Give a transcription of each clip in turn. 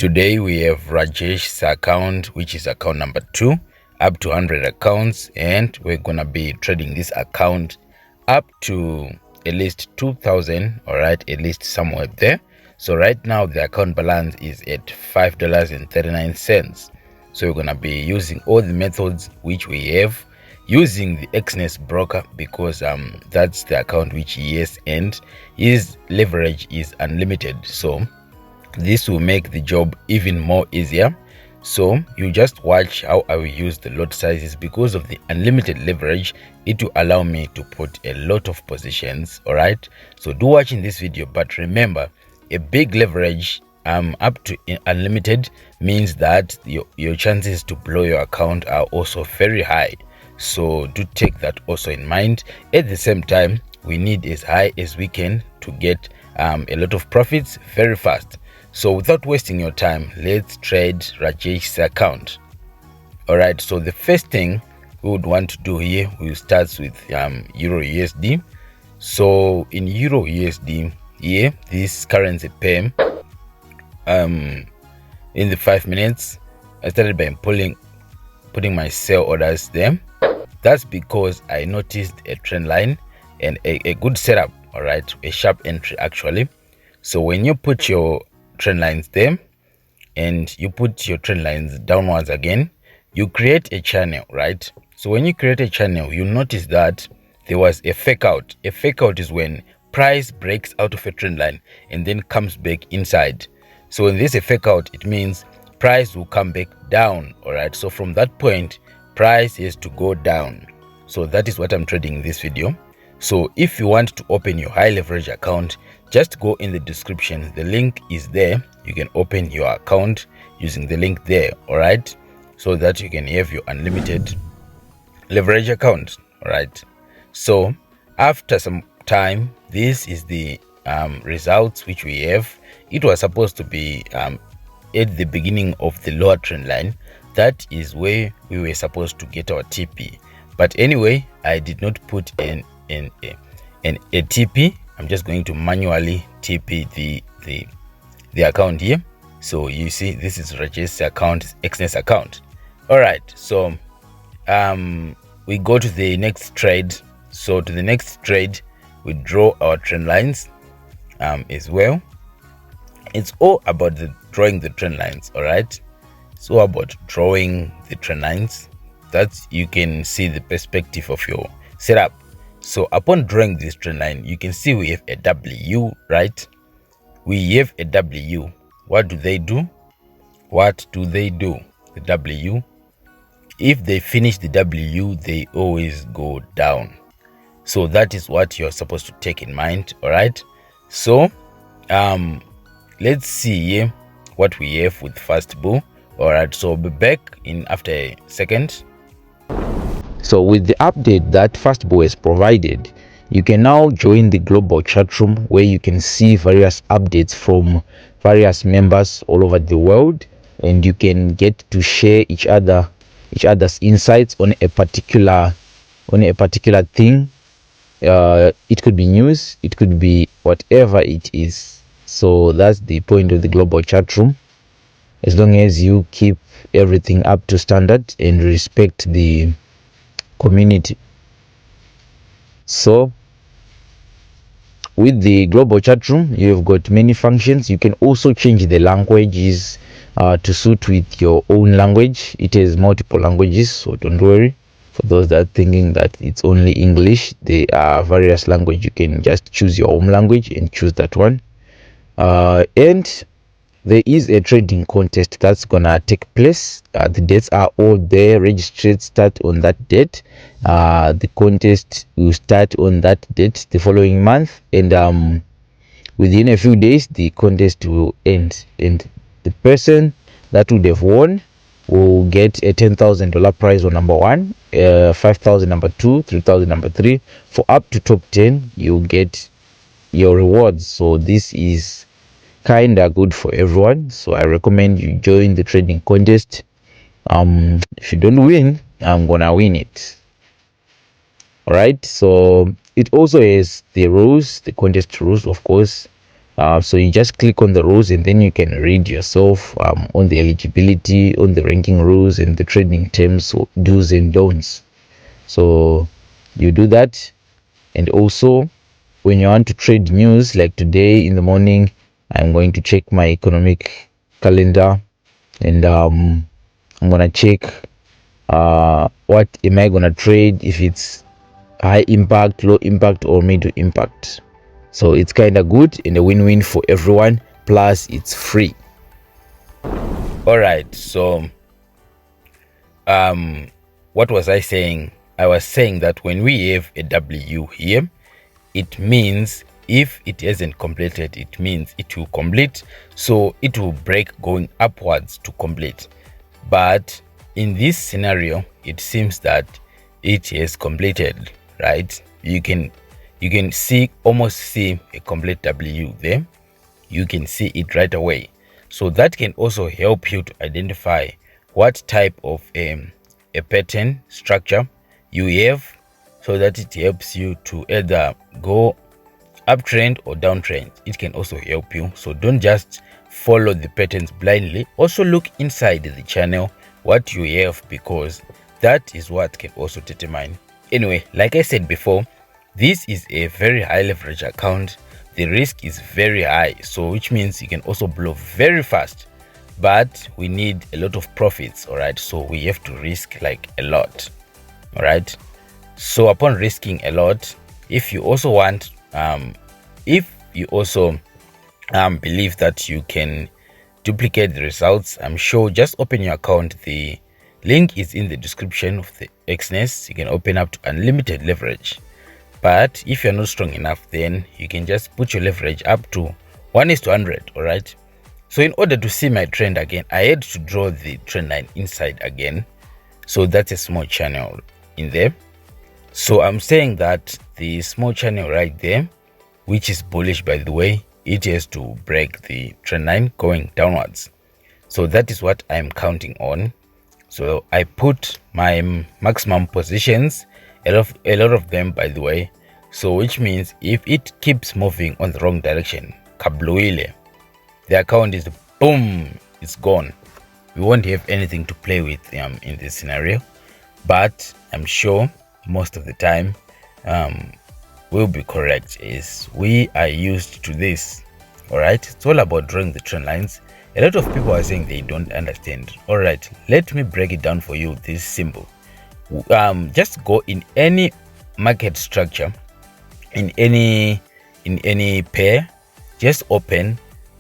Today we have Rajesh's account, which is account number 2, up to 100 accounts, and we're gonna be trading this account up to at least 2,000, all right, at least somewhere there. So right now the account balance is at $5.39. So we're gonna be using all the methods which we have, using the Exness broker, because that's the account which he has, and his leverage is unlimited. So this will make the job even more easier. So you just watch how I will use the lot sizes. Because of the unlimited leverage, it will allow me to put a lot of positions. All right, so do watch in this video, but remember, a big leverage up to unlimited means that your chances to blow your account are also very high. So do take that also in mind. At the same time, we need as high as we can to get a lot of profits very fast. So without wasting your time, let's trade Rajesh's account. All right, so the first thing we would want to do here, we'll start with EURUSD. So in EURUSD here, this currency pair, in the 5 minutes, I started by putting my sell orders there. That's because I noticed a trend line and a good setup, all right, a sharp entry actually. So when you put your trend lines there and you put your trend lines downwards again, you create a channel, right? So when you create a channel, you notice that there was a fake out. A fake out is when price breaks out of a trend line and then comes back inside. So when there's a fake out, it means price will come back down, all right? So from that point, price has to go down. So that is what I'm trading in this video. So if you want to open your high leverage account, just go in the description. The link is there. You can open your account using the link there, all right, so that you can have your unlimited leverage account. All right, so after some time, this is the results which we have. It was supposed to be at the beginning of the lower trend line. That is where we were supposed to get our TP, but anyway, I did not put a TP. I'm just going to manually TP the account here. So you see, this is Rajesh's account, Exness account. All right, so we go to the next trade. So to the next trade, we draw our trend lines as well. It's all about drawing the trend lines, all right? It's all about drawing the trend lines, that you can see the perspective of your setup. So upon drawing this trend line, you can see we have a W, right? We have a W. What do they do? What do they do? The W, if they finish the W, they always go down. So that is what you're supposed to take in mind, all right? So let's see here what we have with Fastbull. All right, so I'll be back in after a second. So with the update that Fastbull has provided, you can now join the global chat room where you can see various updates from various members all over the world, and you can get to share each other's insights on a particular thing. It could be news, it could be whatever it is. So that's the point of the global chat room, as long as you keep everything up to standard and respect the community. So with the global chat room, you've got many functions. You can also change the languages to suit with your own language. It has multiple languages, so don't worry. For those that are thinking that it's only English, there are various languages. You can just choose your own language and choose that one. And there is a trading contest that's gonna take place. The dates are all there. Registered start on that date. The contest will start on that date the following month, and within a few days the contest will end, and the person that would have won will get a $10,000 prize on number 1, 5,000 number 2, 3,000 number 3. For up to top 10, you get your rewards. So this is kinda good for everyone, so I recommend you join the trading contest. If you don't win, I'm gonna win it. All right, so it also has the rules, the contest rules, of course. So you just click on the rules and then you can read yourself on the eligibility, on the ranking rules and the trading terms, do's and don'ts. So you do that. And also when you want to trade news, like today in the morning, I'm going to check my economic calendar, and I'm gonna check what am I gonna trade, if it's high impact, low impact, or middle impact. So it's kind of good and a win-win for everyone, plus it's free. All right, so what was I saying? I was saying that when we have a W here, it means if it hasn't completed, it means it will complete, so it will break going upwards to complete. But in this scenario, it seems that it has completed, right? You can almost see a complete W there. You can see it right away. So that can also help you to identify what type of a pattern structure you have, so that it helps you to either go uptrend or downtrend. It can also help you. So don't just follow the patterns blindly. Also look inside the channel what you have, because that is what can also determine. Anyway, like I said before, this is a very high leverage account. The risk is very high, so which means you can also blow very fast, but we need a lot of profits. All right, so we have to risk like a lot. All right, so upon risking a lot, if you also want if you also believe that you can duplicate the results, I'm sure, just open your account. The link is in the description of the Xness. You can open up to unlimited leverage, but if you're not strong enough, then you can just put your leverage up to 1:100. All right, so in order to see my trend again, I had to draw the trend line inside again. So that's a small channel in there. So I'm saying that the small channel right there, which is bullish by the way, it has to break the trend line going downwards. So that is what I'm counting on. So I put my maximum positions, a lot of them by the way. So which means if it keeps moving on the wrong direction, kabluile, the account is boom, it's gone. We won't have anything to play with in this scenario, but I'm sure most of the time will be correct, is we are used to this. All right, it's all about drawing the trend lines. A lot of people are saying they don't understand. All right, let me break it down for you. This simple. Just go in any market structure, in any pair, just open,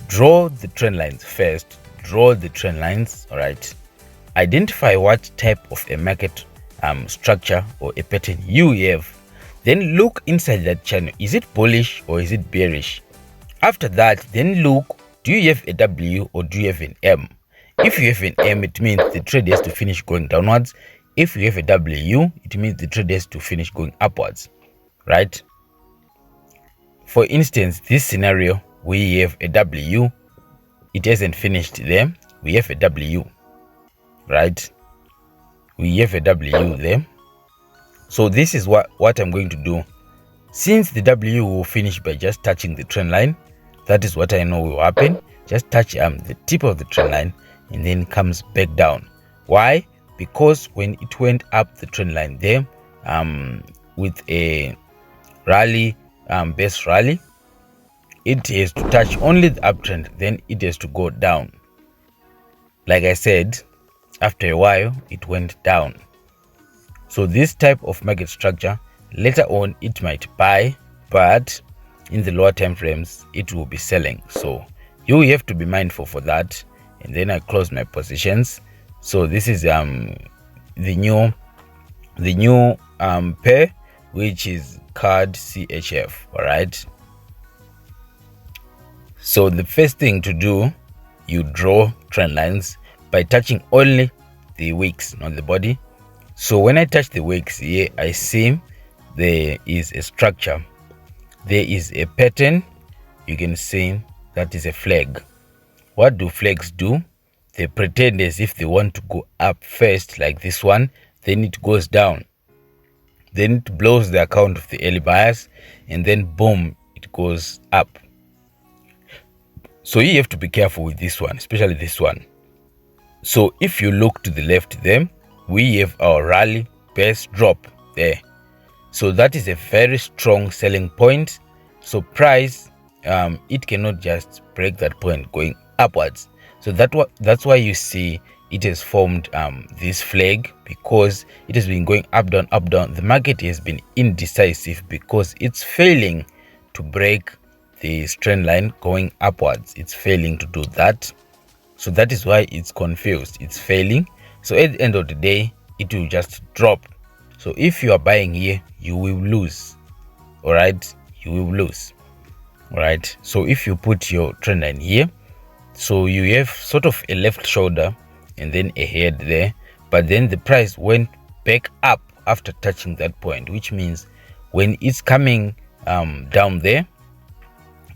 draw the trend lines first. Draw the trend lines. All right, identify what type of a market structure or a pattern you have, then look inside that channel. Is it bullish or is it bearish? After that, then look, do you have a W or do you have an M? If you have an M, it means the trade has to finish going downwards. If you have a W, it means the trade has to finish going upwards, right? For instance, this scenario, we have a W, it hasn't finished there. We have a W, right? We have a W there. So this is what I'm going to do. Since the W will finish by just touching the trend line, that is what I know will happen. Just touch the tip of the trend line and then comes back down. Why? Because when it went up the trend line there with a rally, base rally, it has to touch only the uptrend, then it has to go down. Like I said, after a while it went down. So this type of market structure, later on it might buy, but in the lower time frames it will be selling. So you have to be mindful for that. And then I close my positions. So this is the new pair, which is CADCHF. All right, so the first thing to do, you draw trend lines by touching only the wicks, not the body. So when I touch the wicks here, I see there is a structure, there is a pattern. You can see that is a flag. What do flags do? They pretend as if they want to go up first, like this one, then it goes down, then it blows the account of the early buyers, and then boom, it goes up. So you have to be careful with this one, especially this one. So if you look to the left there, we have our rally base drop there. So that is a very strong selling point. So price, it cannot just break that point going upwards. So that's why you see it has formed this flag, because it has been going up down up down. The market has been indecisive because it's failing to break the trend line going upwards. It's failing to do that. So that is why it's confused. It's failing. So at the end of the day, it will just drop. So if you are buying here, you will lose. All right, you will lose. All right. So if you put your trend line here, so you have sort of a left shoulder and then a head there, but then the price went back up after touching that point, which means when it's coming down there,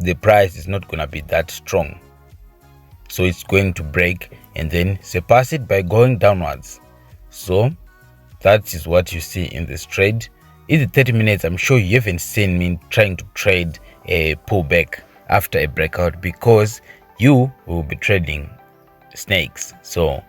the price is not gonna be that strong. So it's going to break and then surpass it by going downwards. So that is what you see in this trade. In the 30 minutes, I'm sure you haven't seen me trying to trade a pullback after a breakout, because you will be trading snakes. So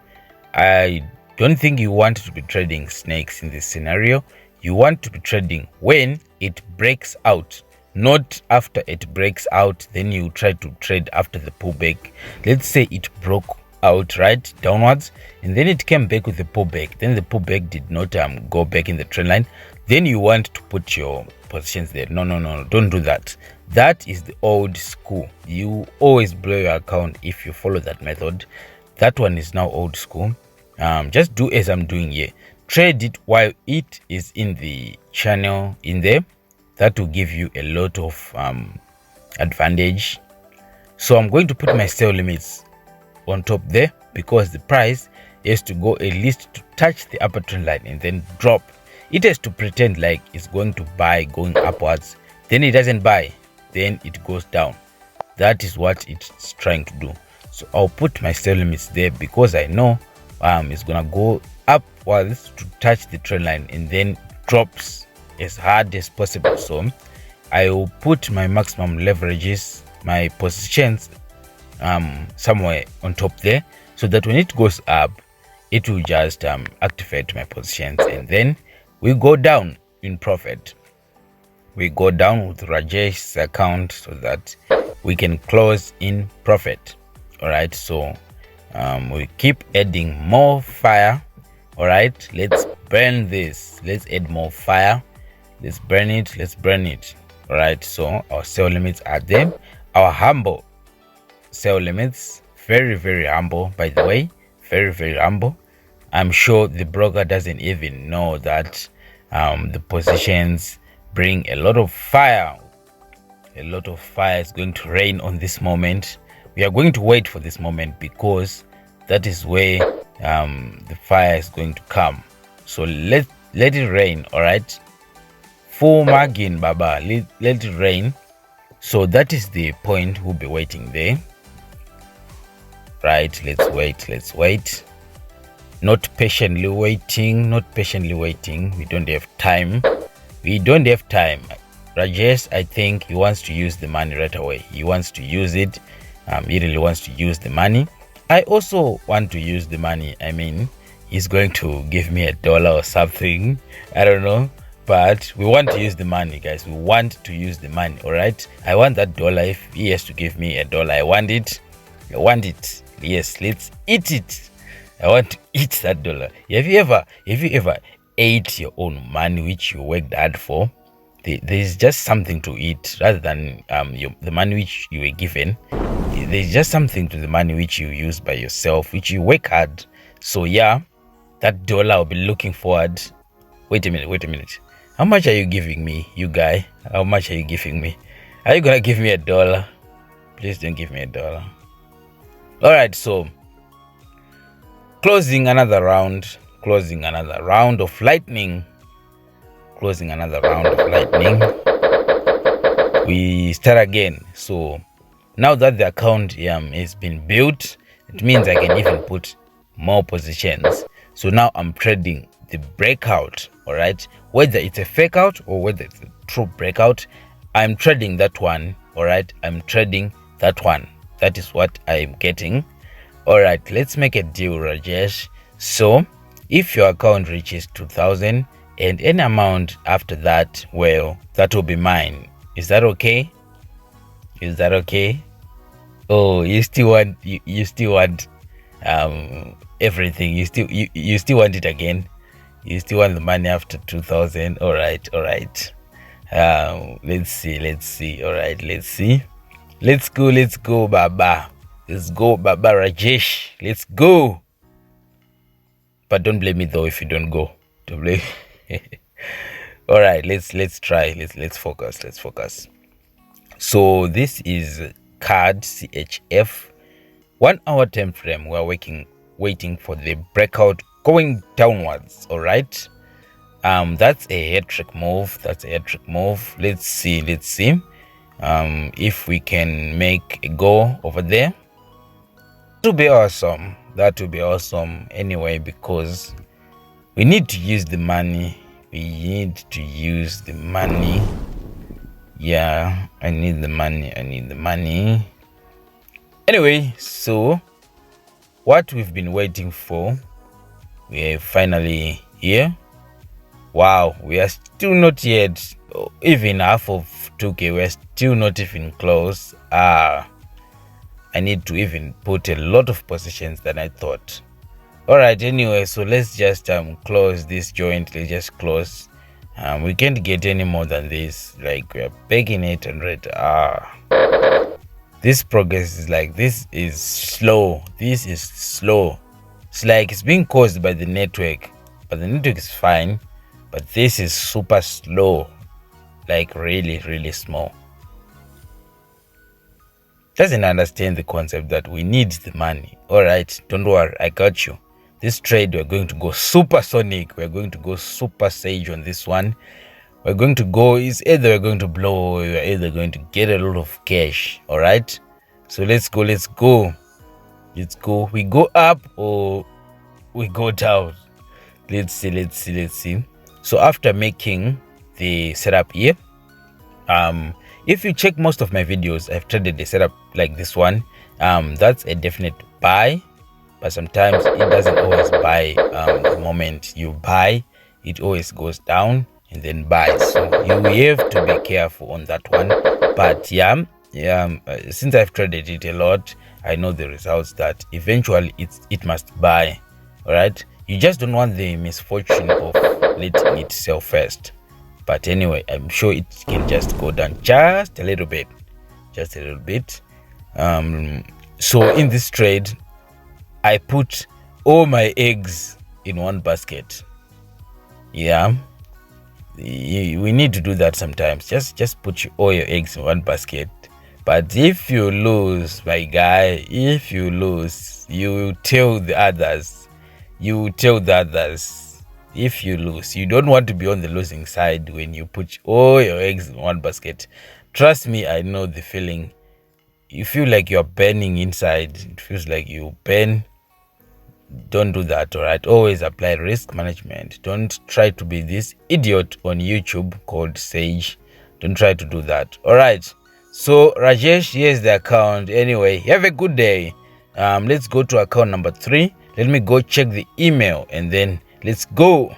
I don't think you want to be trading snakes in this scenario. You want to be trading when it breaks out, not after it breaks out. Then you try to trade after the pullback. Let's say it broke out right downwards and then it came back with the pullback. Then the pullback did not go back in the trend line. Then you want to put your positions there. No, don't do that. That is the old school. You always blow your account if you follow that method. That one is now old school. Just do as I'm doing here. Trade it while it is in the channel in there. That will give you a lot of advantage. So I'm going to put my sell limits on top there, because the price has to go at least to touch the upper trend line and then drop. It has to pretend like it's going to buy going upwards, then it doesn't buy, then it goes down. That is what it's trying to do. So I'll put my sell limits there, because I know it's gonna go upwards to touch the trend line and then drops as hard as possible. So I will put my maximum leverages, my positions somewhere on top there, so that when it goes up, it will just activate my positions, and then we go down in profit. We go down with Rajesh's account so that we can close in profit. All right, so we keep adding more fire. All right, let's burn this. Let's add more fire. Let's burn it. Let's burn it. All right, so our sell limits are there. Our humble sell limits, very humble, by the way, very humble. I'm sure the broker doesn't even know that the positions bring a lot of fire. A lot of fire is going to rain on this moment. We are going to wait for this moment, because that is where the fire is going to come. So let it rain. All right, full margin, baba, let it rain. So that is the point. We'll be waiting there. Right, let's wait. Not patiently waiting. We don't have time. Rajesh, I think he wants to use the money right away. He wants to use it. He really wants to use the money. I also want to use the money. I mean, he's going to give me $1 or something, I don't know, but we want to use the money, guys. We want to use the money. All right, I want that dollar. If he has to give me $1, I want it. Yes, let's eat it. I want to eat that dollar. Have you ever ate your own money which you worked hard for? There's just something to it, rather than the money which you were given. There's just something to the money which you use by yourself, which you work hard. So yeah, that dollar I'll be looking forward. Wait a minute. How much are you giving me, you guy? How much are you giving me? Are you gonna give me $1? Please don't give me $1. All right, so closing another round of lightning. We start again. So now that the account has been built, it means I can even put more positions. So now I'm trading the breakout. All right, whether it's a fake out or whether it's a true breakout, I'm trading that one. All right, I'm trading that one. That is what I'm getting. All right, let's make a deal, Rajesh. So if your account reaches 2,000 and any amount after that, well, that will be mine. Is that okay? Is that okay? Oh, you still want you still want everything. You still want it again. You still want the money after 2,000. All right, all right. Let's see. All right, let's see. Let's go, Baba. Let's go, Baba Rajesh. Let's go. But don't blame me though if you don't go. Don't blame. All right, let's try. Let's focus. Let's focus. So this is CADCHF 1 hour time frame. We're waiting for the breakout going downwards. All right. That's a head trick move. Let's see. If we can make a go over there. That will be awesome anyway, because we need to use the money. Yeah, I need the money. Anyway, so what we've been waiting for, we're finally here. Wow, we are still not yet even half of 2k. We're still not even close. I need to even put a lot of positions than I thought. All right, anyway, so let's just close this joint. Let's just close. We can't get any more than this. Like, we're begging 800. This progress is like, this is slow. It's like it's being caused by the network, but the network is fine, but this is super slow, like really small. Doesn't understand the concept that we need the money. All right, don't worry, I got you. This trade, we're going to go supersonic. We're going to go super sage on this one. We're going to go, it's either we're going to blow or we're either going to get a lot of cash. All right, so let's go. We go up or we go down. Let's see. So after making the setup here, if you check most of my videos, I've traded the setup like this one. That's a definite buy, but sometimes it doesn't always buy the moment you buy. It always goes down and then buys. So you have to be careful on that one. But yeah, since I've traded it a lot, I know the results that eventually it must buy. All right, you just don't want the misfortune of letting it sell first. But anyway, I'm sure it can just go down just a little bit. So in this trade, I put all my eggs in one basket. Yeah, we need to do that sometimes. Just put all your eggs in one basket. But if you lose, my guy, you tell the others. If you lose, you don't want to be on the losing side when you put all your eggs in one basket. Trust me, I know the feeling. You feel like you're burning inside. It feels like you burn. Don't do that. All right, always apply risk management. Don't try to be this idiot on YouTube called Sage. Don't try to do that. All right, so Rajesh, here's the account. Anyway, have a good day. Let's go to account number 3. Let me go check the email and then let's go.